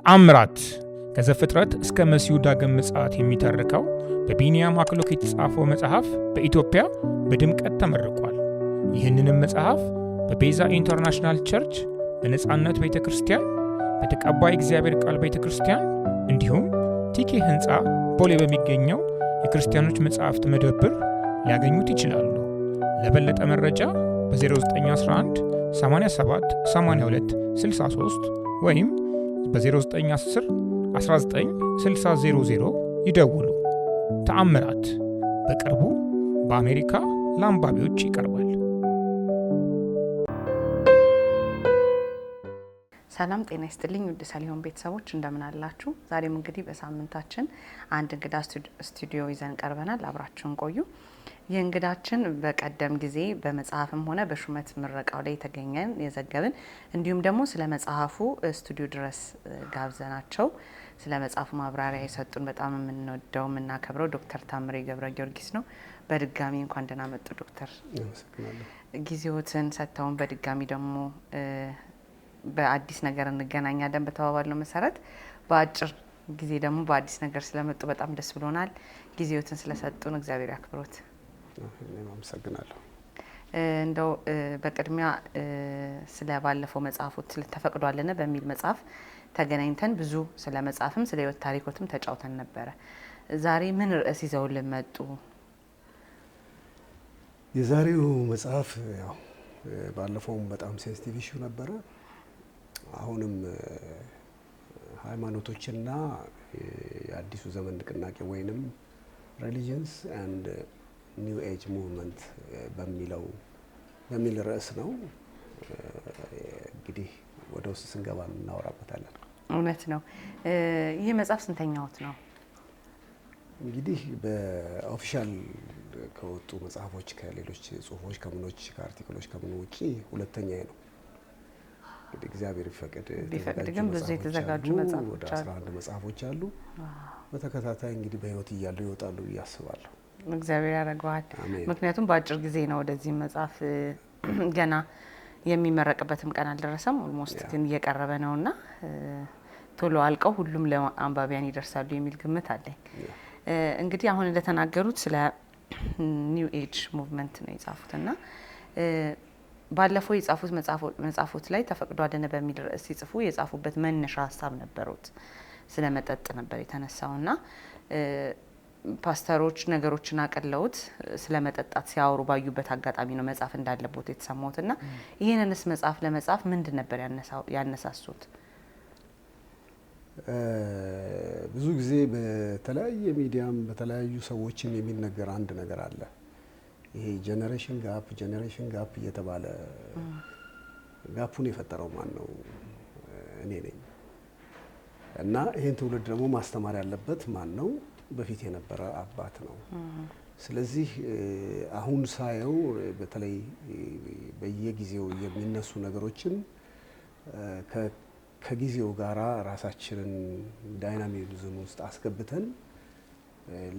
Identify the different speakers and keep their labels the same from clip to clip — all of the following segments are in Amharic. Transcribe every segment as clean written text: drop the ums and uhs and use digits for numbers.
Speaker 1: ተአምራት ከዘፍጥረት እስከ መሲሁ ዳግም ምጽአት የሚተርከው በቢንያም አክሎክ የተጻፈው መጽሐፍ በኢትዮጵያ በድምቀት ተመርቋል። ይህንንም መጽሐፍ በቤዛ ኢንተርናሽናል ቸርች፣ በነጻነት ቤተክርስቲያን፣ በተቀባይ እግዚአብሔር ቃል ቤተክርስቲያን እንዲሁም ቲኬ ህንፃ ቦሌ በሚገኘው የክርስቲያኖች መጽሐፍት መደብር ሊያገኙት ይችላሉ። ለበለጠ መረጃ በ0911 87 82 63 ወይም በ0910 19 6000 ይደውሉ። ተአምራት በቅርቡ በአሜሪካ ለአንባቢዎች ይቀርባል።
Speaker 2: ሰላም ጤና ይስጥልኝ ውድ ሰሊሆን ቤተሰቦች እንደምን አላችሁ? ዛሬም እንግዲህ በሳምንታችን አንድ እንግዳ ስቱዲዮ ይዘን ቀርበናል። አብራችሁን ቆዩ። የእንግዳችን በቀደም ጊዜ በመጽሐፍም ሆነ በሹመት ምረቃው ላይ የተገኘን የዘገብን እንዲሁም ደግሞ ስለ መጽሐፉ ስቱዲዮ ድረስ ጋብዘናቸው ስለ መጽሐፉ ማብራሪያ የሰጡን በጣም የምንወደው የምናከብረው ዶክተር ታምሬ ገብረ ጊዮርጊስ ነው። በድጋሚ እንኳን ደህና መጡ ዶክተር። ጊዜዎትን ሰጥተውን በድጋሚ ደግሞ በአዲስ ነገር እንገናኛለን በተባባልነው መሰረት በአጭር ጊዜ ደግሞ በአዲስ ነገር ስለመጡ በጣም ደስ ብሎናል። ጊዜዎትን ስለሰጡን እግዚአብሔር ያክብሮት።
Speaker 3: እኔም አመሰግናለሁ።
Speaker 2: እንደው በቅድሚያ ስለ ባለፈው መጽሐፎት ስለተፈቅዷልና በሚል መጽሐፍ ተገናኝተን ብዙ ስለ መጽሐፍም ስለ ህይወት ታሪኮትም ተጫውተን ነበረ። ዛሬ ምን ርዕስ ይዘውልን መጡ?
Speaker 3: የዛሬው መጽሐፍ ያው ባለፈውም በጣም ሴንሲቲቭ ኢሹ ነበረ። አሁንም ሃይማኖቶችና የአዲሱ ዘመን ንቅናቄ ወይንም ሪሊጂንስ ኤንድ ኒው ኤጅ ሙቭመንት በሚል ርዕስ ነው። እንግዲህ ወደ ውስጥ ስንገባ እናወራበታለን።
Speaker 2: እውነት ነው። ይህ መጽሐፍ ስንተኛውት ነው? እንግዲህ
Speaker 3: በኦፊሻል ከወጡ መጽሐፎች ከሌሎች ጽሁፎች ከምኖች ከአርቲክሎች ከምኑ ውጪ ሁለተኛዬ ነው። እንግዲህ እግዚአብሔር ቢፈቅድ
Speaker 2: ግን ብዙ የተዘጋጁ መጽሐፎች
Speaker 3: ወደ 11 መጽሐፎች አሉ። በተከታታይ እንግዲህ በህይወት እያሉ ይወጣሉ ያስባሉ።
Speaker 2: እግዚአብሔር ያደርገዋል። ምክንያቱም በአጭር ጊዜ ነው ወደዚህ መጽሐፍ ገና የሚመረቅበትም ቀን አልደረሰም። ኦልሞስት ግን እየቀረበ ነውና ቶሎ አልቀው ሁሉም ለአንባቢያን ይደርሳሉ የሚል ግምት አለኝ። እንግዲህ አሁን እንደተናገሩት ስለ ኒው ኤጅ ሙቭመንት ነው የጻፉትና ባለፈው የጻፉት መጽሐፎት ላይ ተፈቅዷልና በሚል ርዕስ ሲጽፉ የጻፉበት መነሻ ሀሳብ ነበሩት። ስለ መጠጥ ነበር የተነሳውና ፓስተሮች ነገሮችን አቀለውት ስለ መጠጣት ሲያወሩ ባዩበት አጋጣሚ ነው መጽሐፍ እንዳለበት የተሰማውትና ይሄንንስ መጽሐፍ ለመጻፍ ምንድን ነበር ያነሳሱት?
Speaker 3: ብዙ ጊዜ በተለያየ ሚዲያም በተለያዩ ሰዎችም የሚነገር አንድ ነገር አለ። ይሄ ጄኔሬሽን ጋፕ እየተባለ ጋፑን የፈጠረው ማን ነው? እኔ ነኝ። እና ይሄን ትውልድ ደግሞ ማስተማር ያለበት ማን ነው? በፊት የነበረ አባት ነው። ስለዚህ አሁን ሳየው በተለይ በየጊዜው የሚነሱ ነገሮችን ከጊዜው ጋራ ራሳችንን ዳይናሚዝም ውስጥ አስገብተን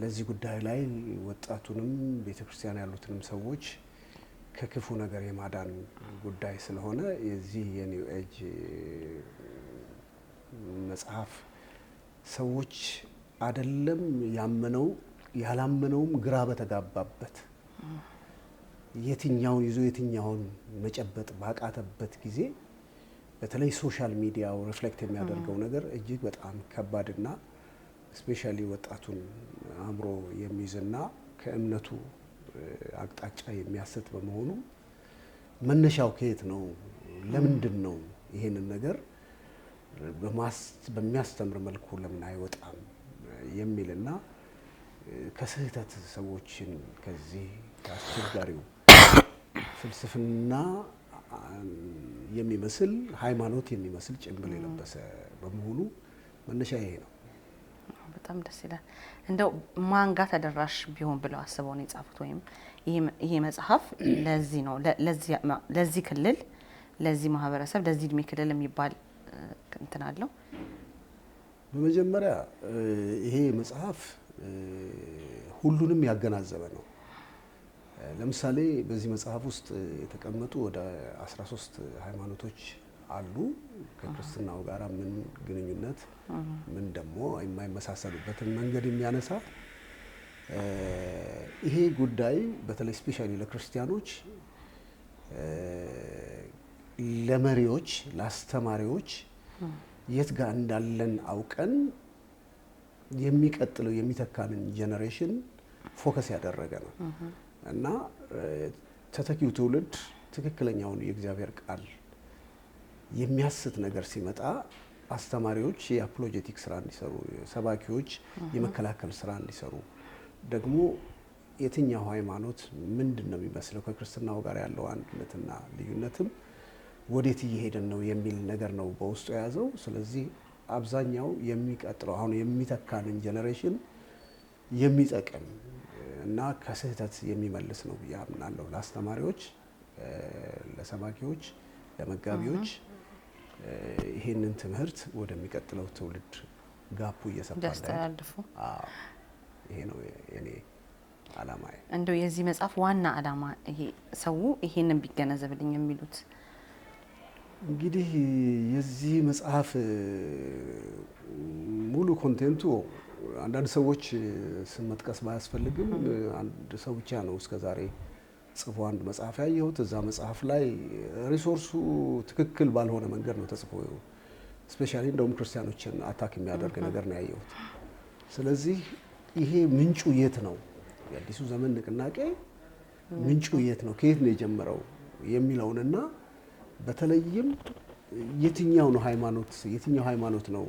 Speaker 3: ለዚህ ጉዳይ ላይ ወጣቱንም ቤተክርስቲያን ያሉትንም ሰዎች ከክፉ ነገር የማዳን ጉዳይ ስለሆነ የዚህ የኒው ኤጅ መጽሐፍ ሰዎች አይደለም ያመነው ያላመነውም ግራ በተጋባበት የትኛውን ይዞ የትኛውን መጨበጥ ባቃተበት ጊዜ በተለይ ሶሻል ሚዲያው ሪፍሌክት የሚያደርገው ነገር እጅግ በጣም ከባድና ስፔሻሊ ወጣቱን አእምሮ የሚይዝና ከእምነቱ አቅጣጫ የሚያስት በመሆኑ መነሻው ከየት ነው? ለምንድን ነው ይሄንን ነገር በሚያስተምር መልኩ ለምን አይወጣም የሚልና ከስህተት ሰዎችን ከዚህ አስቸጋሪው ፍልስፍና የሚመስል ሃይማኖት የሚመስል ጭንብል የለበሰ በመሆኑ መነሻ ይሄ ነው።
Speaker 2: በጣም ደስ ይላል። እንደው ማን ጋር ተደራሽ ቢሆን ብለው አስበው ነው የጻፉት? ወይም ይሄ መጽሐፍ ለዚህ ነው ለዚህ ክልል ለዚህ ማህበረሰብ ለዚህ እድሜ ክልል የሚባል እንትን አለው?
Speaker 3: በመጀመሪያ ይሄ መጽሐፍ ሁሉንም ያገናዘበ ነው። ለምሳሌ በዚህ መጽሐፍ ውስጥ የተቀመጡ ወደ 13 ሃይማኖቶች አሉ። ከክርስትናው ጋር ምን ግንኙነት ምን ደግሞ የማይመሳሰሉበትን መንገድ የሚያነሳ ይሄ ጉዳይ በተለይ ስፔሻሊ ለክርስቲያኖች ለመሪዎች ለአስተማሪዎች የት ጋር እንዳለን አውቀን የሚቀጥለው የሚተካንን ጄኔሬሽን ፎከስ ያደረገ ነው እና ተተኪው ትውልድ ትክክለኛውን የእግዚአብሔር ቃል የሚያስት ነገር ሲመጣ አስተማሪዎች የአፖሎጄቲክ ስራ እንዲሰሩ፣ ሰባኪዎች የመከላከል ስራ እንዲሰሩ፣ ደግሞ የትኛው ሃይማኖት ምንድነው የሚመስለው ከክርስትናው ጋር ያለው አንድነትና ልዩነትም ወዴት እየሄድን ነው የሚል ነገር ነው በውስጡ የያዘው። ስለዚህ አብዛኛው የሚቀጥለው አሁን የሚተካንን ጄኔሬሽን የሚጠቅም እና ከስህተት የሚመልስ ነው ብዬ አምናለሁ። ለአስተማሪዎች፣ ለሰባኪዎች፣ ለመጋቢዎች ይሄንን ትምህርት ወደሚቀጥለው ትውልድ ጋፑ እየሰፋ
Speaker 2: ያስተላልፉ።
Speaker 3: ይሄ ነው የኔ አላማ።
Speaker 2: እንደው የዚህ መጽሐፍ ዋና አላማ ይሄ ሰው ይሄንን ቢገነዘብልኝ የሚሉት
Speaker 3: እንግዲህ የዚህ መጽሐፍ ሙሉ ኮንቴንቱ አንዳንድ ሰዎች ስም መጥቀስ ባያስፈልግም አንድ ሰው ብቻ ነው እስከዛሬ ጽፎ አንድ መጽሐፍ ያየሁት። እዛ መጽሐፍ ላይ ሪሶርሱ ትክክል ባልሆነ መንገድ ነው ተጽፎ ስፔሻሊ እንደውም ክርስቲያኖችን አታክ የሚያደርግ ነገር ነው ያየሁት። ስለዚህ ይሄ ምንጩ የት ነው? የአዲሱ ዘመን ንቅናቄ ምንጩ የት ነው? ከየት ነው የጀመረው የሚለውንና በተለይም የትኛው ሃይማኖት ነው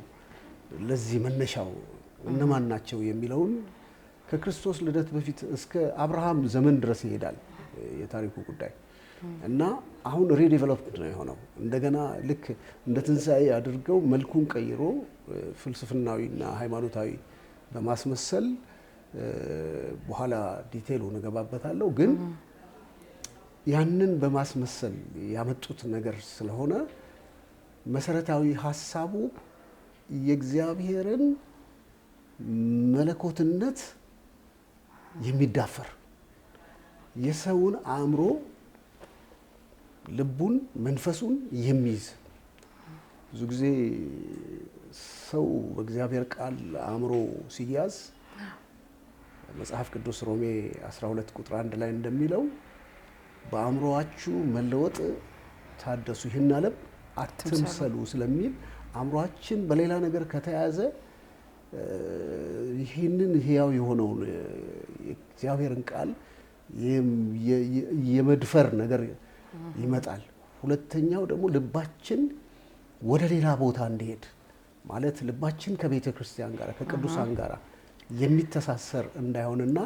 Speaker 3: ለዚህ መነሻው እነማን ናቸው የሚለውን ከክርስቶስ ልደት በፊት እስከ አብርሃም ዘመን ድረስ ይሄዳል የታሪኩ ጉዳይ እና አሁን ሪዴቨሎፕድ ነው የሆነው። እንደገና ልክ እንደ ትንሣኤ አድርገው መልኩን ቀይሮ ፍልስፍናዊና ሃይማኖታዊ በማስመሰል በኋላ ዲቴይሉን እገባበታለሁ። ግን ያንን በማስመሰል ያመጡት ነገር ስለሆነ መሰረታዊ ሀሳቡ የእግዚአብሔርን መለኮትነት የሚዳፈር የሰውን አእምሮ ልቡን መንፈሱን የሚይዝ ብዙ ጊዜ ሰው በእግዚአብሔር ቃል አእምሮ ሲያዝ መጽሐፍ ቅዱስ ሮሜ 12 ቁጥር 1 ላይ እንደሚለው በአእምሮአችሁ መለወጥ ታደሱ ይህን ዓለም አትምሰሉ ስለሚል አእምሮአችን በሌላ ነገር ከተያዘ ይህንን ሕያው የሆነውን የእግዚአብሔርን ቃል የመድፈር ነገር ይመጣል። ሁለተኛው ደግሞ ልባችን ወደ ሌላ ቦታ እንዲሄድ ማለት ልባችን ከቤተ ክርስቲያን ጋር ከቅዱሳን ጋር የሚተሳሰር እንዳይሆንና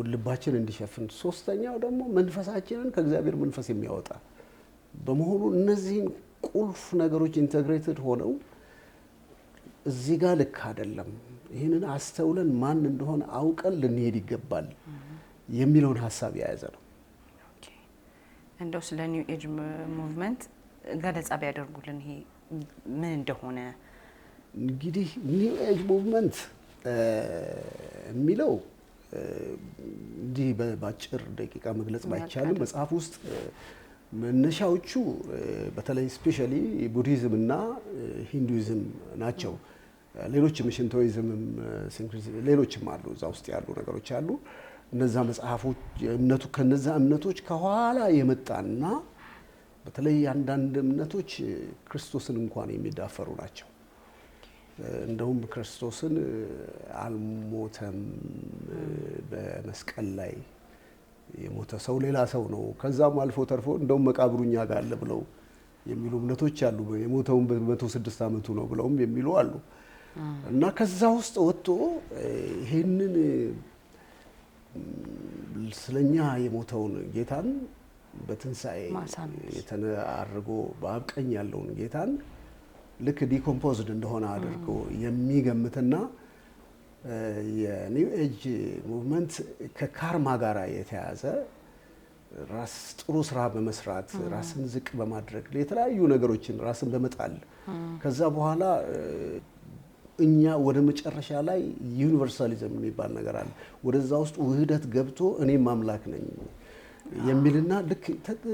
Speaker 3: ልባችን እንዲሸፍን፣ ሶስተኛው ደግሞ መንፈሳችንን ከእግዚአብሔር መንፈስ የሚያወጣ በመሆኑ እነዚህን ቁልፍ ነገሮች ኢንተግሬትድ ሆነው እዚህ ጋር ልክ አይደለም፣ ይህንን አስተውለን ማን እንደሆነ አውቀን ልንሄድ ይገባል የሚለውን ሀሳብ የያዘ ነው።
Speaker 2: እንደው ስለ ኒው ኤጅ ሙቭመንት ገለጻ ቢያደርጉልን ይሄ ምን እንደሆነ።
Speaker 3: እንግዲህ ኒው ኤጅ ሙቭመንት የሚለው እንዲህ በአጭር ደቂቃ መግለጽ ባይቻልም መጽሐፍ ውስጥ መነሻዎቹ በተለይ ስፔሻሊ ቡዲዝም እና ሂንዱይዝም ናቸው። ሌሎችም ሽንቶይዝምም ሌሎችም አሉ፣ እዛ ውስጥ ያሉ ነገሮች አሉ። እነዛ መጽሐፎች ከነዛ እምነቶች ከኋላ የመጣና በተለይ አንዳንድ እምነቶች ክርስቶስን እንኳን የሚዳፈሩ ናቸው። እንደውም ክርስቶስን አልሞተም፣ በመስቀል ላይ የሞተ ሰው ሌላ ሰው ነው፣ ከዛም አልፎ ተርፎ እንደውም መቃብሩኛ ጋር አለ ብለው የሚሉ እምነቶች አሉ። የሞተውን በ106 ዓመቱ ነው ብለውም የሚሉ አሉ። እና ከዛ ውስጥ ወጥቶ ይሄንን ስለኛ የሞተውን ጌታን በትንሣኤ የተናርጎ በአብ ቀኝ ያለውን ጌታን ልክ ዲኮምፖዝድ እንደሆነ አድርጎ የሚገምትና የኒው ኤጅ ሙቭመንት ከካርማ ጋር የተያዘ ራስ ጥሩ ስራ በመስራት ራስን ዝቅ በማድረግ የተለያዩ ነገሮችን ራስን በመጣል ከዛ በኋላ እኛ ወደ መጨረሻ ላይ ዩኒቨርሳሊዝም የሚባል ነገር አለ። ወደዛ ውስጥ ውህደት ገብቶ እኔም አምላክ ነኝ የሚልና ልክ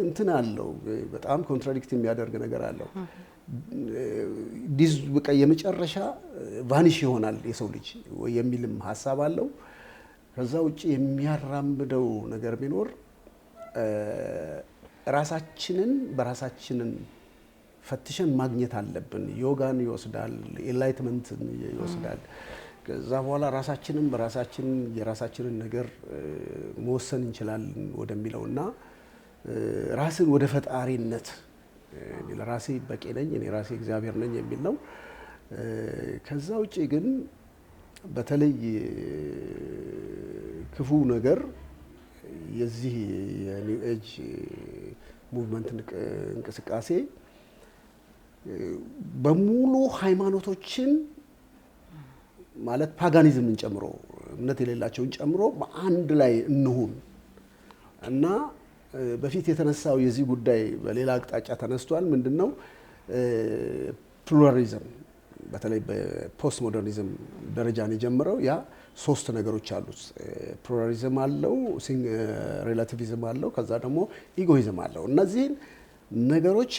Speaker 3: እንትን አለው። በጣም ኮንትራዲክት የሚያደርግ ነገር አለው። ዲዝ በቃ የመጨረሻ ቫኒሽ ይሆናል የሰው ልጅ የሚልም ሀሳብ አለው። ከዛ ውጭ የሚያራምደው ነገር ቢኖር ራሳችንን በራሳችንን ፈትሸን ማግኘት አለብን። ዮጋን ይወስዳል፣ ኤንላይትመንትን ይወስዳል። ከዛ በኋላ ራሳችንን በራሳችን የራሳችንን ነገር መወሰን እንችላለን ወደሚለውና ራስን ወደ ፈጣሪነት ለራሴ በቂ ነኝ እኔ ራሴ እግዚአብሔር ነኝ የሚል ነው። ከዛ ውጪ ግን በተለይ ክፉ ነገር የዚህ የኒው ኤጅ ሙቭመንት እንቅስቃሴ በሙሉ ሃይማኖቶችን ማለት ፓጋኒዝምን ጨምሮ እምነት የሌላቸውን ጨምሮ በአንድ ላይ እንሁን እና በፊት የተነሳው የዚህ ጉዳይ በሌላ አቅጣጫ ተነስቷል። ምንድነው ፕሉራሊዝም በተለይ በፖስት ሞደርኒዝም ደረጃ ነው የጀመረው። ያ ሶስት ነገሮች አሉት። ፕሉራሊዝም አለው፣ ሪላቲቪዝም አለው፣ ከዛ ደግሞ ኢጎይዝም አለው። እነዚህን ነገሮች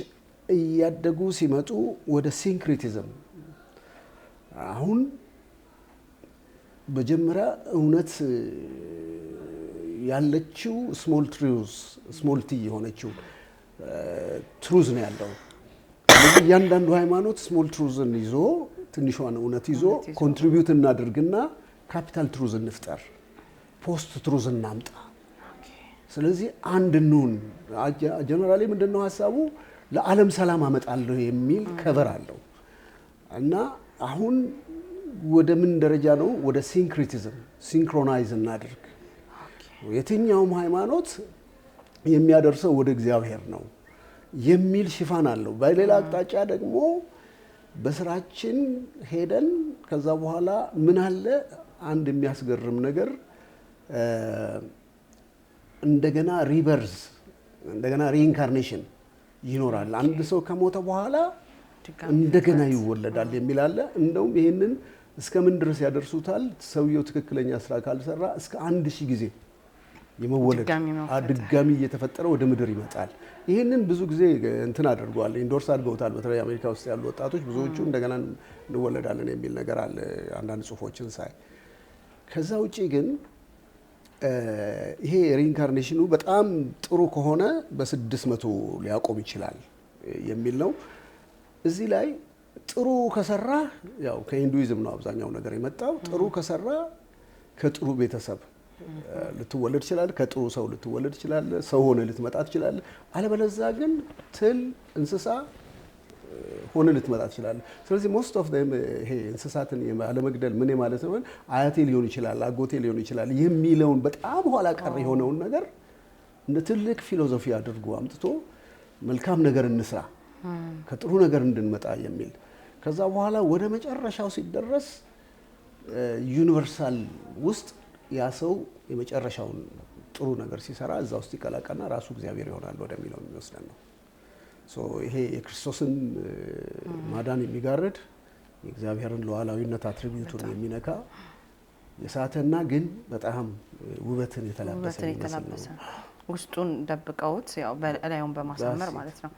Speaker 3: እያደጉ ሲመጡ ወደ ሲንክሪቲዝም አሁን መጀመሪያ እውነት ያለችው ስሞል ትሩዝ ስሞል ቲ የሆነችው ትሩዝ ነው ያለው። ስለዚህ እያንዳንዱ ሃይማኖት ስሞል ትሩዝን ይዞ ትንሿን እውነት ይዞ ኮንትሪቢዩት እናድርግና ካፒታል ትሩዝ እንፍጠር፣ ፖስት ትሩዝ እናምጣ። ስለዚህ አንድ እንሁን። ጀነራሊ ምንድነው ሀሳቡ? ለዓለም ሰላም አመጣለሁ የሚል ከቨር አለው እና አሁን ወደ ምን ደረጃ ነው? ወደ ሲንክሪቲዝም ሲንክሮናይዝ እናድርግ። የትኛውም ሃይማኖት የሚያደርሰው ወደ እግዚአብሔር ነው የሚል ሽፋን አለው። በሌላ አቅጣጫ ደግሞ በስራችን ሄደን ከዛ በኋላ ምን አለ አንድ የሚያስገርም ነገር እንደገና ሪበርዝ እንደገና ሪኢንካርኔሽን ይኖራል። አንድ ሰው ከሞተ በኋላ እንደገና ይወለዳል የሚል አለ። እንደውም ይሄንን እስከምን ድረስ ያደርሱታል? ሰውየው ትክክለኛ ስራ ካልሰራ እስከ 1000 ጊዜ የመወለድ ድጋሚ እየተፈጠረ ወደ ምድር ይመጣል። ይሄንን ብዙ ጊዜ እንትን አድርጓል፣ ኢንዶርስ አድርገውታል። በተለይ አሜሪካ ውስጥ ያሉ ወጣቶች ብዙዎቹ እንደገና እንወለዳለን የሚል ነገር አለ አንዳንድ ጽሁፎችን ሳይ። ከዛ ውጪ ግን ይሄ ሪኢንካርኔሽኑ በጣም ጥሩ ከሆነ በ600 ሊያቆም ይችላል የሚል ነው። እዚህ ላይ ጥሩ ከሰራ ያው ከሂንዱይዝም ነው አብዛኛው ነገር የመጣው። ጥሩ ከሰራ ከጥሩ ቤተሰብ ልትወለድ ይችላል፣ ከጥሩ ሰው ልትወለድ ይችላል፣ ሰው ሆነ ልትመጣ ትችላል። አለበለዚያ ግን ትል እንስሳ ሆነ ልትመጣ ትችላል። ስለዚህ ሞስት ኦፍ ዘም ይሄ እንስሳትን አለመግደል ምን ማለት ነው? አያቴ ሊሆን ይችላል፣ አጎቴ ሊሆን ይችላል የሚለውን በጣም ኋላ ቀር የሆነውን ነገር እንደ ትልቅ ፊሎሶፊ አድርጎ አምጥቶ መልካም ነገር እንስራ ከጥሩ ነገር እንድንመጣ የሚል ከዛ በኋላ ወደ መጨረሻው ሲደረስ ዩኒቨርሳል ውስጥ ያ ሰው የመጨረሻውን ጥሩ ነገር ሲሰራ እዛ ውስጥ ይቀላቀልና ራሱ እግዚአብሔር ይሆናል ወደሚለው የሚወስደን ነው። ይሄ የክርስቶስን ማዳን የሚጋርድ የእግዚአብሔርን ሉዓላዊነት አትሪቢዩቱን የሚነካ የሳተና ግን በጣም ውበትን የተላበሰ ነው።
Speaker 2: ውስጡን ደብቀውት ያው በላዩን በማሳመር ማለት ነው።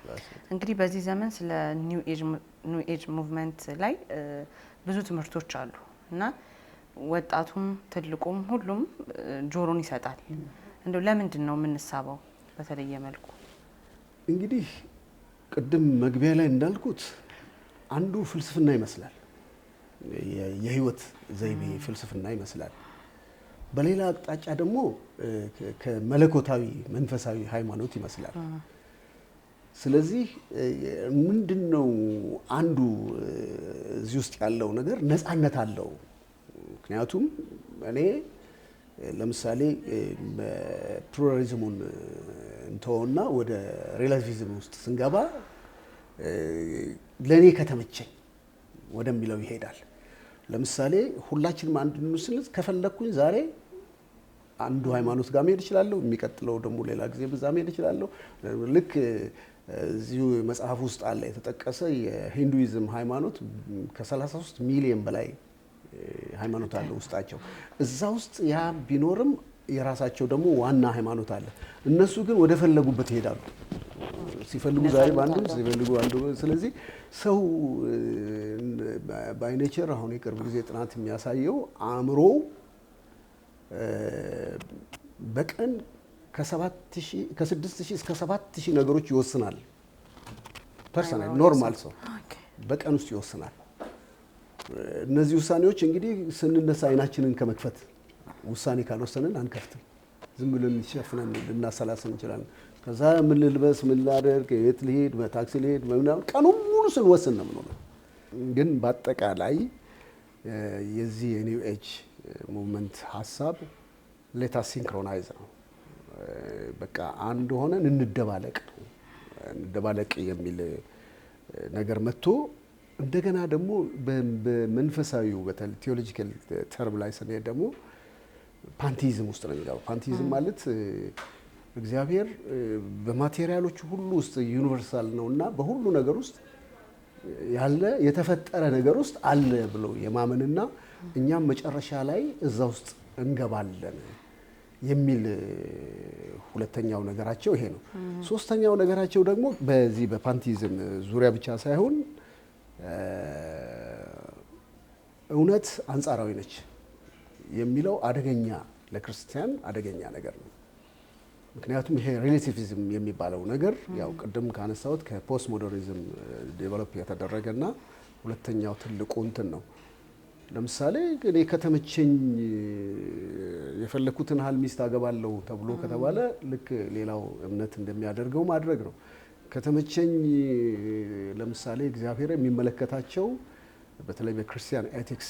Speaker 2: እንግዲህ በዚህ ዘመን ስለ ኒው ኤጅ ሙቭመንት ላይ ብዙ ትምህርቶች አሉ እና ወጣቱም ትልቁም ሁሉም ጆሮን ይሰጣል። እንደው ለምንድን ነው የምንሳበው በተለየ መልኩ?
Speaker 3: እንግዲህ ቅድም መግቢያ ላይ እንዳልኩት አንዱ ፍልስፍና ይመስላል፣ የህይወት ዘይቤ ፍልስፍና ይመስላል። በሌላ አቅጣጫ ደግሞ ከመለኮታዊ መንፈሳዊ ሃይማኖት ይመስላል። ስለዚህ ምንድነው አንዱ እዚህ ውስጥ ያለው ነገር ነፃነት አለው። ምክንያቱም እኔ ለምሳሌ ፕሉራሊዝሙን እንተውና ወደ ሪላቲቪዝም ውስጥ ስንገባ ለኔ ከተመቸኝ ወደሚለው ይሄዳል። ለምሳሌ ሁላችንም አንድ እንስልስ ከፈለኩኝ ዛሬ አንዱ ሃይማኖት ጋር መሄድ እችላለሁ፣ የሚቀጥለው ደግሞ ሌላ ጊዜ በዛ መሄድ እችላለሁ። ልክ እዚሁ መጽሐፍ ውስጥ አለ የተጠቀሰ የሂንዱይዝም ሃይማኖት ከ33 ሚሊዮን በላይ ሃይማኖት አለ ውስጣቸው። እዛ ውስጥ ያ ቢኖርም የራሳቸው ደግሞ ዋና ሃይማኖት አለ። እነሱ ግን ወደ ፈለጉበት ይሄዳሉ። ሲፈልጉ ዛሬ ባንዱ ሲፈልጉ አንዱ። ስለዚህ ሰው ባይ ኔቸር አሁን የቅርብ ጊዜ ጥናት የሚያሳየው አእምሮ በቀን ከ6000 እስከ 7000 ነገሮች ይወስናል። ፐርሰናል ኖርማል ሰው በቀን ውስጥ ይወስናል። እነዚህ ውሳኔዎች እንግዲህ ስንነሳ አይናችንን ከመክፈት ውሳኔ ካልወሰንን አንከፍትም። ዝም ብለን ሸፍነን ልናሰላስል እንችላለን። ከዛ ምን ልልበስ፣ ምን ላደርግ፣ የት ልሄድ፣ በታክሲ ልሄድ ምናምን ቀኑን ሙሉ ስንወስን ነው የምንውለው። ግን በአጠቃላይ የዚህ የኒው ኤጅ ሙቭመንት ሀሳብ ሌታ ሲንክሮናይዝ ነው። በቃ አንድ ሆነን እንደባለቅ ነው። እንደባለቅ የሚል ነገር መጥቶ እንደገና ደግሞ በመንፈሳዊው በተለይ ቴዎሎጂካል ተርም ላይ ስንሄድ ደግሞ ፓንቲዝም ውስጥ ነው የሚገባው። ፓንቲዝም ማለት እግዚአብሔር በማቴሪያሎቹ ሁሉ ውስጥ ዩኒቨርሳል ነውና በሁሉ ነገር ውስጥ ያለ የተፈጠረ ነገር ውስጥ አለ ብሎ የማመንና እኛም መጨረሻ ላይ እዛ ውስጥ እንገባለን የሚል ሁለተኛው ነገራቸው ይሄ ነው። ሶስተኛው ነገራቸው ደግሞ በዚህ በፓንቲዝም ዙሪያ ብቻ ሳይሆን እውነት አንጻራዊ ነች የሚለው አደገኛ ለክርስቲያን አደገኛ ነገር ነው። ምክንያቱም ይሄ ሪሌቲቪዝም የሚባለው ነገር ያው ቅድም ካነሳሁት ከፖስት ሞደርኒዝም ዴቨሎፕ የተደረገና ሁለተኛው ትልቁ እንትን ነው። ለምሳሌ እኔ ከተመቸኝ የፈለኩትን ያህል ሚስት አገባለሁ ተብሎ ከተባለ ልክ ሌላው እምነት እንደሚያደርገው ማድረግ ነው። ከተመቸኝ ለምሳሌ እግዚአብሔር የሚመለከታቸው በተለይ በክርስቲያን ኤቲክስ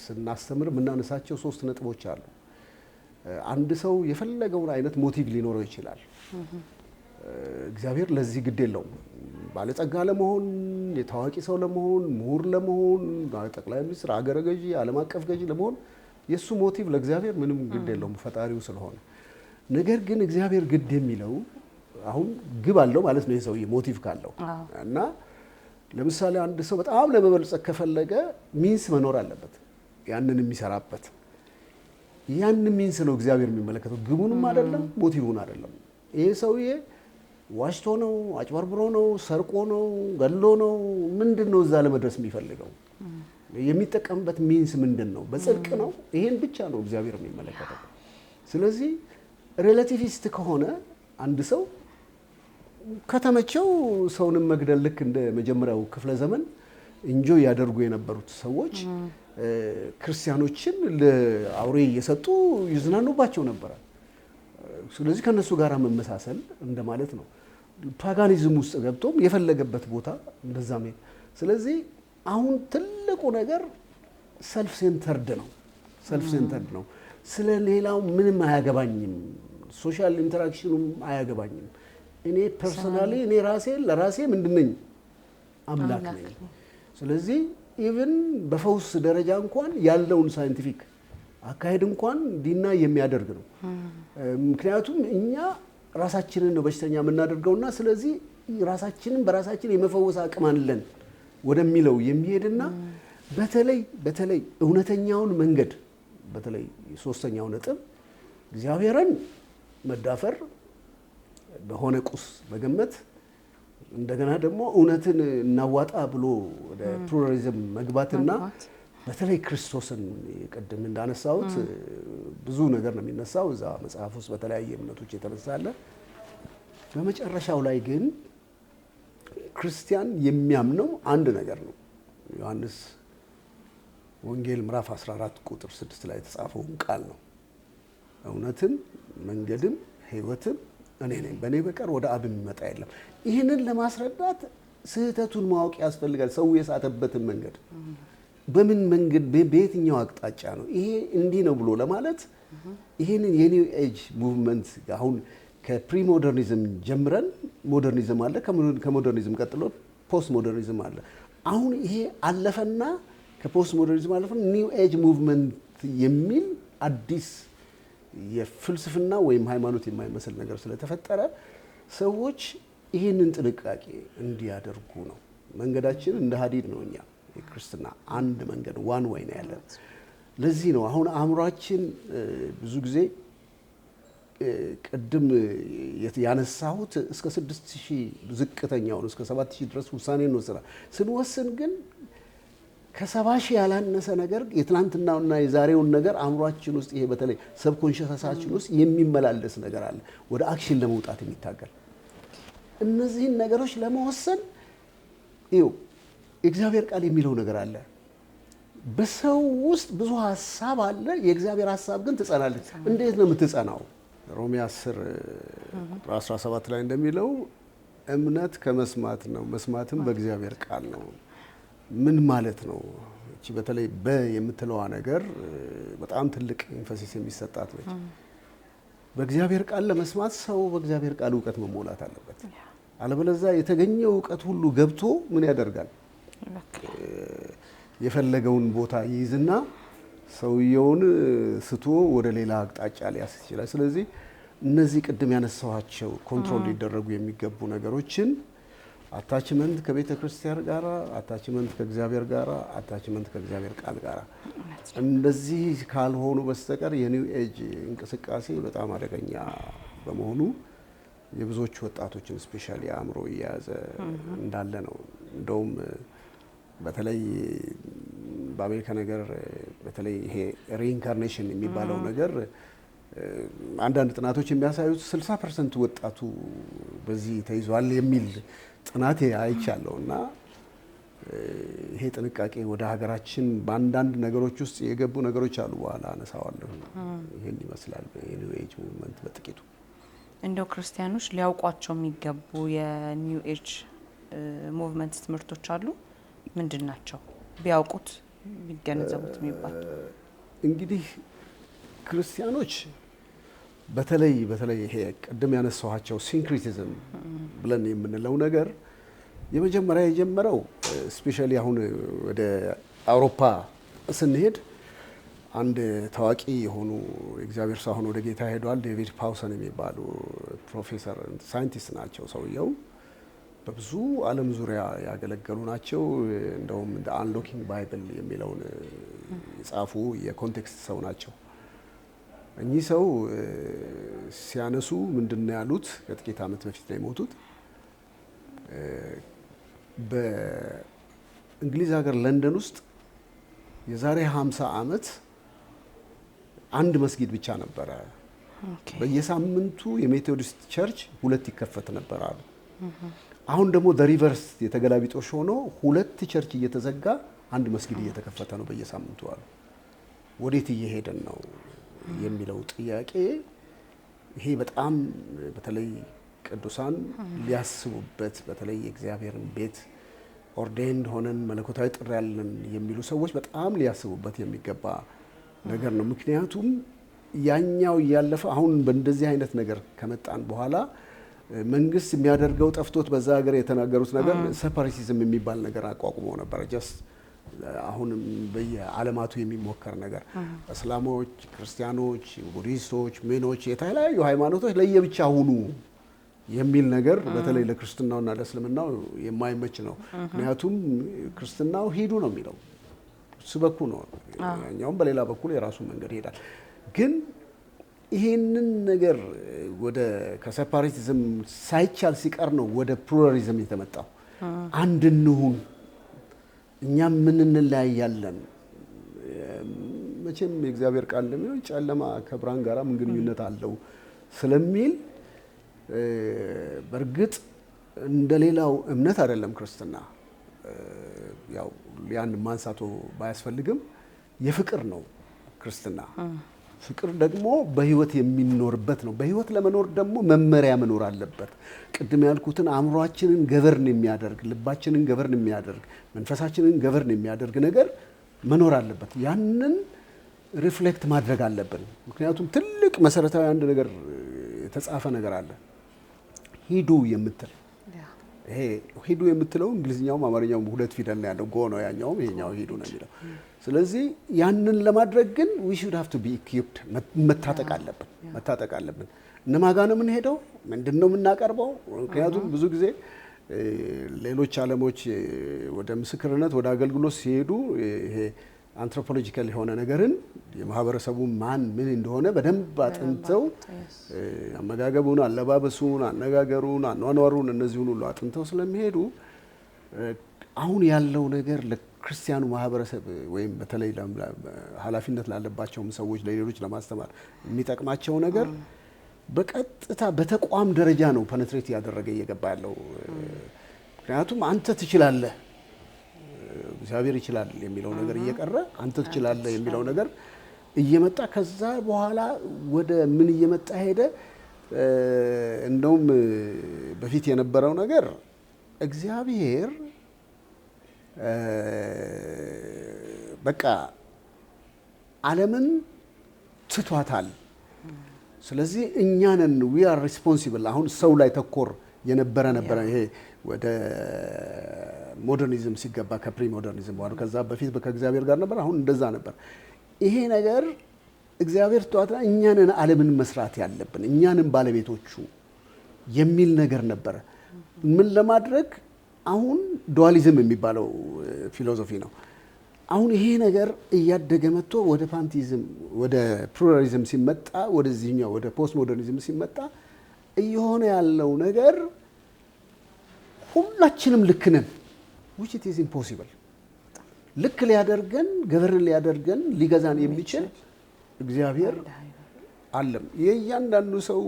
Speaker 3: ስናስተምር የምናነሳቸው 3 ነጥቦች አሉ። አንድ ሰው የፈለገውን አይነት ሞቲቭ ሊኖረው ይችላል። እግዚአብሔር ለዚህ ግድ የለውም። ባለጸጋ ለመሆን፣ የታዋቂ ሰው ለመሆን፣ ምሁር ለመሆን፣ ጠቅላይ ሚኒስትር፣ አገረ ገዢ፣ ዓለም አቀፍ ገዢ ለመሆን የሱ ሞቲቭ ለእግዚአብሔር ምንም ግድ የለውም ፈጣሪው ስለሆነ። ነገር ግን እግዚአብሔር ግድ የሚለው አሁን ግብ አለው ማለት ነው የሰውዬ ሞቲቭ ካለው እና ለምሳሌ አንድ ሰው በጣም ለመበልጸግ ከፈለገ ሚንስ መኖር አለበት ያንን የሚሰራበት። ያን ሚንስ ነው እግዚአብሔር የሚመለከተው፣ ግቡንም አይደለም ሞቲቭውን አይደለም። ይሄ ሰውዬ ዋሽቶ ነው፣ አጭበርብሮ ነው፣ ሰርቆ ነው፣ ገሎ ነው፣ ምንድነው እዛ ለመድረስ የሚፈልገው? የሚጠቀምበት ሚንስ ምንድነው? በጽድቅ ነው? ይሄን ብቻ ነው እግዚአብሔር የሚመለከተው። ስለዚህ ሪሌቲቪስት ከሆነ አንድ ሰው ከተመቸው ሰውንም መግደል ልክ እንደ መጀመሪያው ክፍለ ዘመን ኢንጆይ ያደርጉ የነበሩት ሰዎች ክርስቲያኖችን ለአውሬ እየሰጡ ይዝናኑባቸው ነበር። ስለዚህ ከነሱ ጋር መመሳሰል እንደማለት ነው። ፓጋኒዝም ውስጥ ገብቶም የፈለገበት ቦታ እንደዛ ነው። ስለዚህ አሁን ትልቁ ነገር ሰልፍ ሴንተርድ ነው። ሰልፍ ሴንተርድ ነው። ስለ ሌላው ምንም አያገባኝም። ሶሻል ኢንተራክሽኑም አያገባኝም። እኔ ፐርሰናሊ እኔ ራሴ ለራሴ ምንድነኝ? አምላክ ነኝ። ስለዚህ ኢቭን በፈውስ ደረጃ እንኳን ያለውን ሳይንቲፊክ አካሄድ እንኳን ዲና የሚያደርግ ነው። ምክንያቱም እኛ ራሳችንን ነው በሽተኛ የምናደርገውና ስለዚህ ራሳችንን በራሳችን የመፈወስ አቅም አለን ወደሚለው የሚሄድና በተለይ እውነተኛውን መንገድ በተለይ ሶስተኛው ነጥብ እግዚአብሔርን መዳፈር በሆነ ቁስ መገመት እንደገና ደግሞ እውነትን እናዋጣ ብሎ ወደ ፕሉራሊዝም መግባትና በተለይ ክርስቶስን ቅድም እንዳነሳሁት ብዙ ነገር ነው የሚነሳው እዛ መጽሐፍ ውስጥ በተለያየ እምነቶች የተነሳለ። በመጨረሻው ላይ ግን ክርስቲያን የሚያምነው አንድ ነገር ነው። ዮሐንስ ወንጌል ምዕራፍ 14 ቁጥር 6 ላይ የተጻፈውን ቃል ነው። እውነትም መንገድም ሕይወትም እኔ ነኝ፣ በእኔ በቀር ወደ አብ የሚመጣ የለም። ይህንን ለማስረዳት ስህተቱን ማወቅ ያስፈልጋል። ሰው የሳተበትን መንገድ በምን መንገድ በየትኛው አቅጣጫ ነው ይሄ እንዲህ ነው ብሎ ለማለት ይህንን የኒው ኤጅ ሙቭመንት አሁን ከፕሪሞደርኒዝም ጀምረን ሞደርኒዝም አለ፣ ከሞደርኒዝም ቀጥሎ ፖስት ሞደርኒዝም አለ። አሁን ይሄ አለፈና ከፖስት ሞደርኒዝም አለፈ ኒው ኤጅ ሙቭመንት የሚል አዲስ የፍልስፍና ወይም ሃይማኖት የማይመስል ነገር ስለተፈጠረ ሰዎች ይህንን ጥንቃቄ እንዲያደርጉ ነው። መንገዳችን እንደ ሀዲድ ነው። እኛ የክርስትና አንድ መንገድ ዋን ወይ ነው ያለን። ለዚህ ነው አሁን አእምሯችን ብዙ ጊዜ ቅድም ያነሳሁት እስከ 6000 ዝቅተኛውን እስከ 7000 ድረስ ውሳኔ እንወስናለን። ስንወስን ግን ከ70,000 ያላነሰ ነገር የትናንትናውና የዛሬውን ነገር አእምሯችን ውስጥ ይሄ በተለይ ሰብኮንሸሳችን ውስጥ የሚመላለስ ነገር አለ፣ ወደ አክሽን ለመውጣት የሚታገል። እነዚህን ነገሮች ለመወሰን ይኸው የእግዚአብሔር ቃል የሚለው ነገር አለ። በሰው ውስጥ ብዙ ሀሳብ አለ፣ የእግዚአብሔር ሀሳብ ግን ትጸናለች። እንዴት ነው የምትጸናው? ሮሜ 10 ቁጥር 17 ላይ እንደሚለው እምነት ከመስማት ነው፣ መስማትም በእግዚአብሔር ቃል ነው። ምን ማለት ነው? እቺ በተለይ የምትለዋ ነገር በጣም ትልቅ ኤንፋሲስ የሚሰጣት ነች። በእግዚአብሔር ቃል ለመስማት ሰው በእግዚአብሔር ቃል እውቀት መሞላት አለበት። አለበለዚያ የተገኘው እውቀት ሁሉ ገብቶ ምን ያደርጋል? የፈለገውን ቦታ ይይዝና ሰውየውን ስቶ ወደ ሌላ አቅጣጫ ሊያስት ይችላል። ስለዚህ እነዚህ ቅድም ያነሳኋቸው ኮንትሮል ሊደረጉ የሚገቡ ነገሮችን አታችመንት ከቤተ ክርስቲያን ጋራ፣ አታችመንት ከእግዚአብሔር ጋራ፣ አታችመንት ከእግዚአብሔር ቃል ጋራ እንደዚህ ካልሆኑ በስተቀር የኒው ኤጅ እንቅስቃሴ በጣም አደገኛ በመሆኑ የብዙዎች ወጣቶችን ስፔሻሊ አእምሮ እየያዘ እንዳለ ነው። እንደውም በተለይ በአሜሪካ ነገር በተለይ ይሄ ሪኢንካርኔሽን የሚባለው ነገር አንዳንድ ጥናቶች የሚያሳዩት 60% ወጣቱ በዚህ ተይዟል የሚል ጥናት አይቻለሁ። እና ይሄ ጥንቃቄ ወደ ሀገራችን በአንዳንድ ነገሮች ውስጥ የገቡ ነገሮች አሉ፣ በኋላ አነሳዋለሁ። ይሄን ይመስላል የኒው ኤጅ ሙቭመንት በጥቂቱ።
Speaker 2: እንደው ክርስቲያኖች ሊያውቋቸው የሚገቡ የኒው ኤጅ ሙቭመንት ትምህርቶች አሉ? ምንድን ናቸው? ቢያውቁት ቢገነዘቡት የሚባል
Speaker 3: እንግዲህ ክርስቲያኖች በተለይ ይሄ ቅድም ያነሳኋቸው ሲንክሪቲዝም ብለን የምንለው ነገር የመጀመሪያ የጀመረው ስፔሻሊ አሁን ወደ አውሮፓ ስንሄድ አንድ ታዋቂ የሆኑ እግዚአብሔር ሰው አሁን ወደ ጌታ ሄዷል፣ ዴቪድ ፓውሰን የሚባሉ ፕሮፌሰር ሳይንቲስት ናቸው። ሰውየው በብዙ ዓለም ዙሪያ ያገለገሉ ናቸው። እንደውም እንደ አንሎኪንግ ባይብል የሚለውን የጻፉ የኮንቴክስት ሰው ናቸው። እኚህ ሰው ሲያነሱ ምንድነው ያሉት? ከጥቂት ዓመት በፊት ነው የሞቱት። በእንግሊዝ ሀገር ለንደን ውስጥ የዛሬ 50 ዓመት አንድ መስጊድ ብቻ ነበረ። በየሳምንቱ የሜቶዲስት ቸርች 2 ይከፈት ነበር አሉ። አሁን ደግሞ ሪቨርስ የተገላቢጦሽ ሆኖ 2 ቸርች እየተዘጋ አንድ መስጊድ እየተከፈተ ነው በየሳምንቱ አሉ። ወዴት እየሄደን ነው የሚለው ጥያቄ ይሄ በጣም በተለይ ቅዱሳን ሊያስቡበት፣ በተለይ የእግዚአብሔርን ቤት ኦርዴንድ ሆነን መለኮታዊ ጥሪ ያለን የሚሉ ሰዎች በጣም ሊያስቡበት የሚገባ ነገር ነው። ምክንያቱም ያኛው እያለፈ አሁን በእንደዚህ አይነት ነገር ከመጣን በኋላ መንግስት የሚያደርገው ጠፍቶት በዛ ሀገር የተናገሩት ነገር ሴፓሬቲዝም የሚባል ነገር አቋቁመው ነበር። ጀስት አሁንም በየዓለማቱ የሚሞከር ነገር እስላሞች፣ ክርስቲያኖች፣ ቡዲስቶች፣ ሜኖች የተለያዩ ሃይማኖቶች ለየብቻ ሁኑ የሚል ነገር በተለይ ለክርስትናውና ለእስልምናው የማይመች ነው። ምክንያቱም ክርስትናው ሂዱ ነው የሚለው፣ ስበኩ ነው። ያኛውም በሌላ በኩል የራሱ መንገድ ይሄዳል። ግን ይሄንን ነገር ወደ ከሴፓሬቲዝም ሳይቻል ሲቀር ነው ወደ ፕሉራሊዝም የተመጣው። አንድ እንሁን፣ እኛም ምን እንለያያለን። መቼም የእግዚአብሔር ቃል እንደሚለው ጨለማ ከብርሃን ጋር ምን ግንኙነት አለው ስለሚል በእርግጥ እንደሌላው እምነት አይደለም ክርስትና። ያው ያን ማንሳቶ ባያስፈልግም የፍቅር ነው ክርስትና። ፍቅር ደግሞ በህይወት የሚኖርበት ነው። በህይወት ለመኖር ደግሞ መመሪያ መኖር አለበት። ቅድም ያልኩትን አእምሯችንን ገቨርን የሚያደርግ፣ ልባችንን ገቨርን የሚያደርግ፣ መንፈሳችንን ገቨርን የሚያደርግ ነገር መኖር አለበት። ያንን ሪፍሌክት ማድረግ አለብን። ምክንያቱም ትልቅ መሰረታዊ አንድ ነገር የተጻፈ ነገር አለ፣ ሂዱ የምትል። ይሄ ሂዱ የምትለው እንግሊዝኛውም አማርኛውም 2 ፊደል ነው ያለው። ጎ ነው ያኛውም፣ ይሄኛው ሂዱ ነው የሚለው። ስለዚህ ያንን ለማድረግ ግን we should have to be equipped፣ መታጠቅ አለብን። እነማን ጋር ነው የምንሄደው? ምንድነው የምናቀርበው? ምክንያቱም ብዙ ጊዜ ሌሎች ዓለሞች ወደ ምስክርነት ወደ አገልግሎት ሲሄዱ ይሄ አንትሮፖሎጂካል የሆነ ነገርን የማህበረሰቡ ማን ምን እንደሆነ በደንብ አጥንተው አመጋገቡን፣ አለባበሱን፣ አነጋገሩን፣ አኗኗሩን እነዚህን ሁሉ አጥንተው ስለሚሄዱ አሁን ያለው ነገር ለክርስቲያኑ ማህበረሰብ ወይም በተለይ ኃላፊነት ላለባቸውም ሰዎች ለሌሎች ለማስተማር የሚጠቅማቸው ነገር በቀጥታ በተቋም ደረጃ ነው ፐነትሬት ያደረገ እየገባ ያለው። ምክንያቱም አንተ ትችላለህ እግዚአብሔር ይችላል የሚለው ነገር እየቀረ አንተ ትችላለህ የሚለው ነገር እየመጣ ከዛ በኋላ ወደ ምን እየመጣ ሄደ። እንደውም በፊት የነበረው ነገር እግዚአብሔር በቃ ዓለምን ትቷታል። ስለዚህ እኛ ነን we are responsible። አሁን ሰው ላይ ተኮር የነበረ ይሄ ወደ ሞደርኒዝም ሲገባ ከፕሪ ሞደርኒዝም በኋላ ከዛ በፊት ከእግዚአብሔር ጋር ነበር። አሁን እንደዛ ነበር። ይሄ ነገር እግዚአብሔር ተዋታ እኛንን ዓለምን መስራት ያለብን እኛንን ባለቤቶቹ የሚል ነገር ነበር። ምን ለማድረግ አሁን ዱዋሊዝም የሚባለው ፊሎሶፊ ነው። አሁን ይሄ ነገር እያደገ መጥቶ ወደ ፓንቲዝም ወደ ፕሉራሊዝም ሲመጣ ወደዚህኛው ወደ ፖስት ሞደርኒዝም ሲመጣ እየሆነ ያለው ነገር ሁላችንም ልክ ነን which it is impossible። ልክ ሊያደርገን ገቨርን ሊያደርገን ሊገዛን የሚችል እግዚአብሔር አለም። የእያንዳንዱ ሰው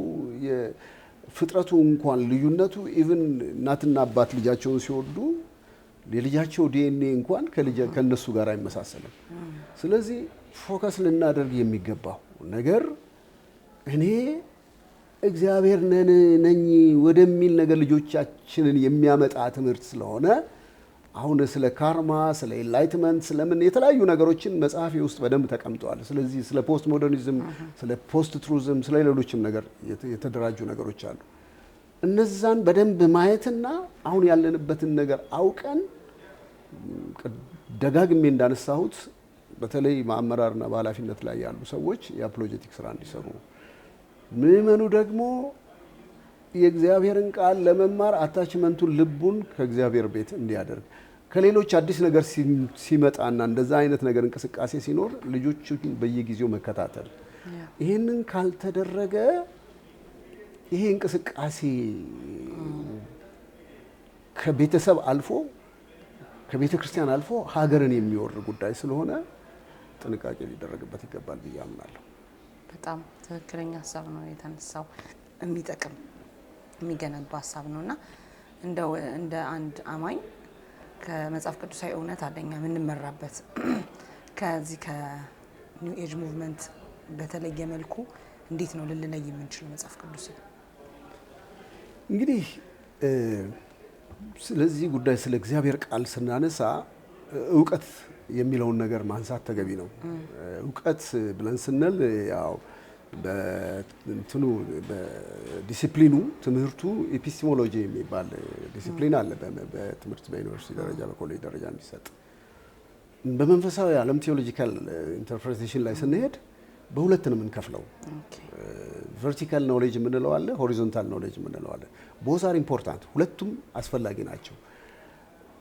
Speaker 3: የፍጥረቱ እንኳን ልዩነቱ ኢቭን እናትና አባት ልጃቸውን ሲወዱ የልጃቸው ዲኤንኤ እንኳን ከነሱ ጋር አይመሳሰልም። ስለዚህ ፎከስ ልናደርግ የሚገባው ነገር እኔ እግዚአብሔር ነኝ ወደሚል ነገር ልጆቻችንን የሚያመጣ ትምህርት ስለሆነ አሁን ስለ ካርማ ስለ ኢንላይትመንት ስለምን የተለያዩ ነገሮችን መጽሐፌ ውስጥ በደንብ ተቀምጠዋል። ስለዚህ ስለ ፖስት ሞደርኒዝም ስለ ፖስት ትሩዝም ስለ ሌሎችም ነገር የተደራጁ ነገሮች አሉ። እነዛን በደንብ ማየትና አሁን ያለንበትን ነገር አውቀን ደጋግሜ እንዳነሳሁት በተለይ በአመራርና በኃላፊነት ላይ ያሉ ሰዎች የአፖሎጀቲክ ስራ እንዲሰሩ ምእመኑ ደግሞ የእግዚአብሔርን ቃል ለመማር አታችመንቱን ልቡን ከእግዚአብሔር ቤት እንዲያደርግ ከሌሎች አዲስ ነገር ሲመጣና እንደዛ አይነት ነገር እንቅስቃሴ ሲኖር ልጆቹን በየጊዜው መከታተል። ይሄንን ካልተደረገ ይሄ እንቅስቃሴ ከቤተሰብ አልፎ ከቤተ ክርስቲያን አልፎ ሀገርን የሚወር ጉዳይ ስለሆነ ጥንቃቄ ሊደረግበት ይገባል ብዬ አምናለሁ።
Speaker 2: በጣም ትክክለኛ ሀሳብ ነው የተነሳው። የሚጠቅም የሚገነባ ሀሳብ ነውና እንደው እንደ አንድ አማኝ ከመጽሐፍ ቅዱሳዊ እውነት አለኛ የምንመራበት ከዚህ ከኒው ኤጅ ሙቭመንት በተለየ መልኩ እንዴት ነው ልንለይ የምንችለው መጽሐፍ ቅዱስ?
Speaker 3: እንግዲህ ስለዚህ ጉዳይ ስለ እግዚአብሔር ቃል ስናነሳ እውቀት የሚለውን ነገር ማንሳት ተገቢ ነው። እውቀት ብለን ስንል ያው በእንትኑ በዲሲፕሊኑ ትምህርቱ ኤፒስቴሞሎጂ የሚባል ዲሲፕሊን አለ በትምህርት በዩኒቨርሲቲ ደረጃ በኮሌጅ ደረጃ የሚሰጥ። በመንፈሳዊ ዓለም ቴዎሎጂካል ኢንተርፕሬቴሽን ላይ ስንሄድ በሁለት ነው የምንከፍለው። ቨርቲካል ኖሌጅ የምንለው አለ፣ ሆሪዞንታል ኖሌጅ የምንለው አለ። ቦዝ አር ኢምፖርታንት፣ ሁለቱም አስፈላጊ ናቸው።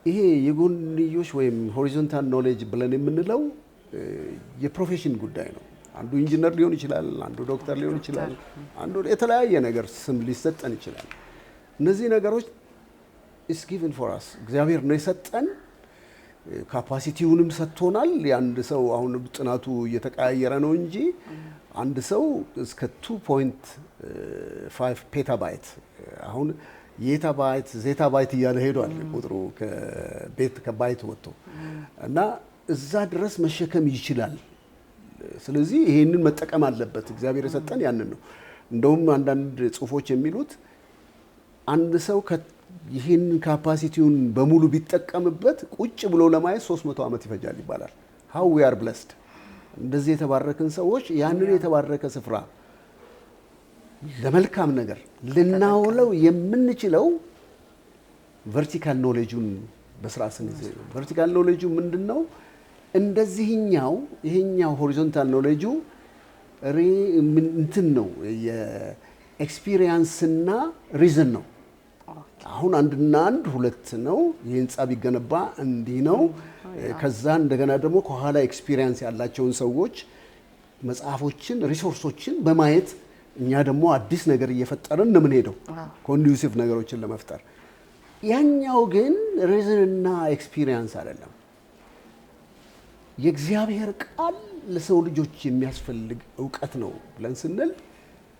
Speaker 3: ይሄ የጎንዮሽ ወይም ሆሪዞንታል ኖሌጅ ብለን የምንለው የፕሮፌሽን ጉዳይ ነው። አንዱ ኢንጂነር ሊሆን ይችላል፣ አንዱ ዶክተር ሊሆን ይችላል፣ አንዱ የተለያየ ነገር ስም ሊሰጠን ይችላል። እነዚህ ነገሮች is given for us እግዚአብሔር ነው የሰጠን። ካፓሲቲውንም ሰጥቶናል። የአንድ ሰው አሁን ጥናቱ እየተቀያየረ ነው እንጂ አንድ ሰው እስከ 2.5 ፔታባይት አሁን የታባይት ዜታባይት እያለ ሄዷል ቁጥሩ ከባይት ወጥቶ እና እዛ ድረስ መሸከም ይችላል። ስለዚህ ይሄንን መጠቀም አለበት። እግዚአብሔር የሰጠን ያንን ነው። እንደውም አንዳንድ ጽሁፎች የሚሉት አንድ ሰው ይህን ካፓሲቲውን በሙሉ ቢጠቀምበት ቁጭ ብሎ ለማየት 300 ዓመት ይፈጃል ይባላል። how we are blessed እንደዚህ የተባረክን ሰዎች ያንን የተባረከ ስፍራ ለመልካም ነገር ልናውለው የምንችለው ቨርቲካል ኖሌጁን በስርዓት ስንይዝ። ቨርቲካል ኖሌጁ ምንድነው? እንደዚህኛው ይሄኛው ሆሪዞንታል ኖሌጁ እንትን ነው የኤክስፒሪየንስ እና ሪዝን ነው። አሁን አንድና አንድ ሁለት ነው። ይህ ህንጻ ቢገነባ እንዲህ ነው። ከዛ እንደገና ደግሞ ከኋላ ኤክስፒሪየንስ ያላቸውን ሰዎች መጽሐፎችን፣ ሪሶርሶችን በማየት እኛ ደግሞ አዲስ ነገር እየፈጠርን ነው የምንሄደው ኮንዱሲቭ ነገሮችን ለመፍጠር። ያኛው ግን ሪዝንና ኤክስፒሪየንስ አይደለም። የእግዚአብሔር ቃል ለሰው ልጆች የሚያስፈልግ እውቀት ነው ብለን ስንል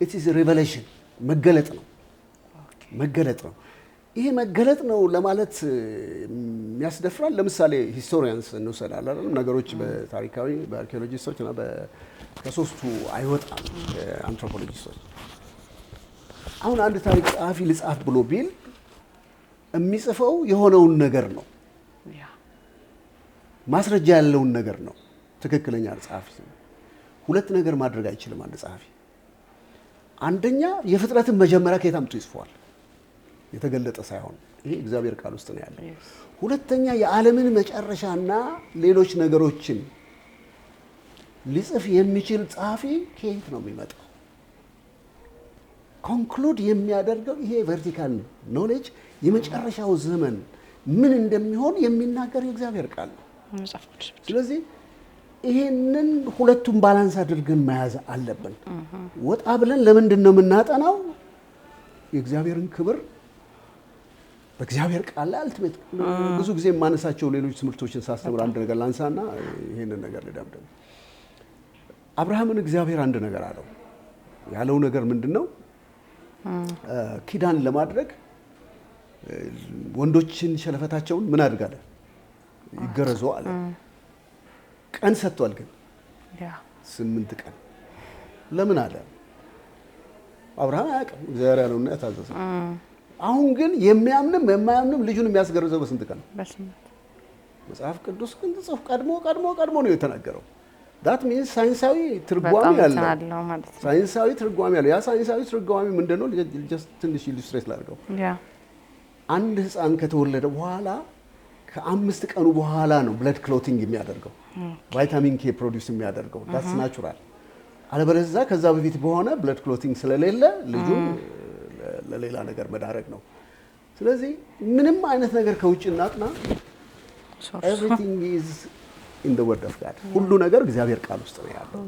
Speaker 3: it is revelation መገለጥ ነው። ይሄ መገለጥ ነው ለማለት የሚያስደፍራል። ለምሳሌ ሂስቶሪያንስ እንውሰድ አይደል? ነገሮች በታሪካዊ በአርኪኦሎጂስቶች እና ከሶስቱ አይወጣም አንትሮፖሎጂስቶች። አሁን አንድ ታሪክ ጸሐፊ ልጻፍ ብሎ ቢል የሚጽፈው የሆነውን ነገር ነው፣ ማስረጃ ያለውን ነገር ነው። ትክክለኛ ጸሐፊ ሁለት ነገር ማድረግ አይችልም አንድ ጸሐፊ። አንደኛ የፍጥረትን መጀመሪያ ከየት አምጥቶ ይጽፈዋል? የተገለጠ ሳይሆን ይሄ እግዚአብሔር ቃል ውስጥ ነው ያለው። ሁለተኛ የዓለምን መጨረሻና ሌሎች ነገሮችን ሊጽፍ የሚችል ጸሐፊ ከየት ነው የሚመጣው? ኮንክሉድ የሚያደርገው ይሄ ቨርቲካል ኖሌጅ የመጨረሻው ዘመን ምን እንደሚሆን የሚናገር የእግዚአብሔር ቃል ነው። ስለዚህ ይሄንን ሁለቱን ባላንስ አድርገን መያዝ አለብን። ወጣ ብለን ለምንድን ነው የምናጠናው? የእግዚአብሔርን ክብር በእግዚአብሔር ቃል ላይ አልቲሜት ብዙ ጊዜ የማነሳቸው ሌሎች ትምህርቶችን ሳስተምር አንድ ነገር ላንሳና ይሄንን ነገር ልደምደም። አብርሃምን እግዚአብሔር አንድ ነገር አለው። ያለው ነገር ምንድነው? ኪዳን ለማድረግ ወንዶችን ሸለፈታቸውን ምን አድርጋለ? ይገረዙ አለ። ቀን ሰጥቷል። ግን 8 ቀን ለምን አለ? አብርሃም አያውቅም። እግዚአብሔር ያለውና ያታዘዘው። አሁን ግን የሚያምንም የማያምንም ልጁን የሚያስገርዘው በስንት ቀን? መጽሐፍ ቅዱስ ግን ጽፍ ቀድሞ ነው የተናገረው። ዳት ሚንስ ሳይንሳዊ ትርጓሜ ያለው ሳይንሳዊ ትርጓሜ ያለው ያ ሳይንሳዊ ትርጓሜ ምንድነው? ጀስት ትንሽ ኢሉስትሬት ላድርገው። አንድ ህፃን ከተወለደ በኋላ ከ5 ቀኑ በኋላ ነው ብለድ ክሎቲንግ የሚያደርገው ቫይታሚን ኬ ፕሮዲዩስ የሚያደርገው። ዳትስ ናቹራል። አለበለዚያ ከዛ በፊት በሆነ ብለድ ክሎቲንግ ስለሌለ ልጁን ለሌላ ነገር መዳረግ ነው። ስለዚህ ምንም አይነት ነገር ከውጭ እናጥና everything is in the word of God። ሁሉ ነገር እግዚአብሔር ቃል ውስጥ ነው ያለው።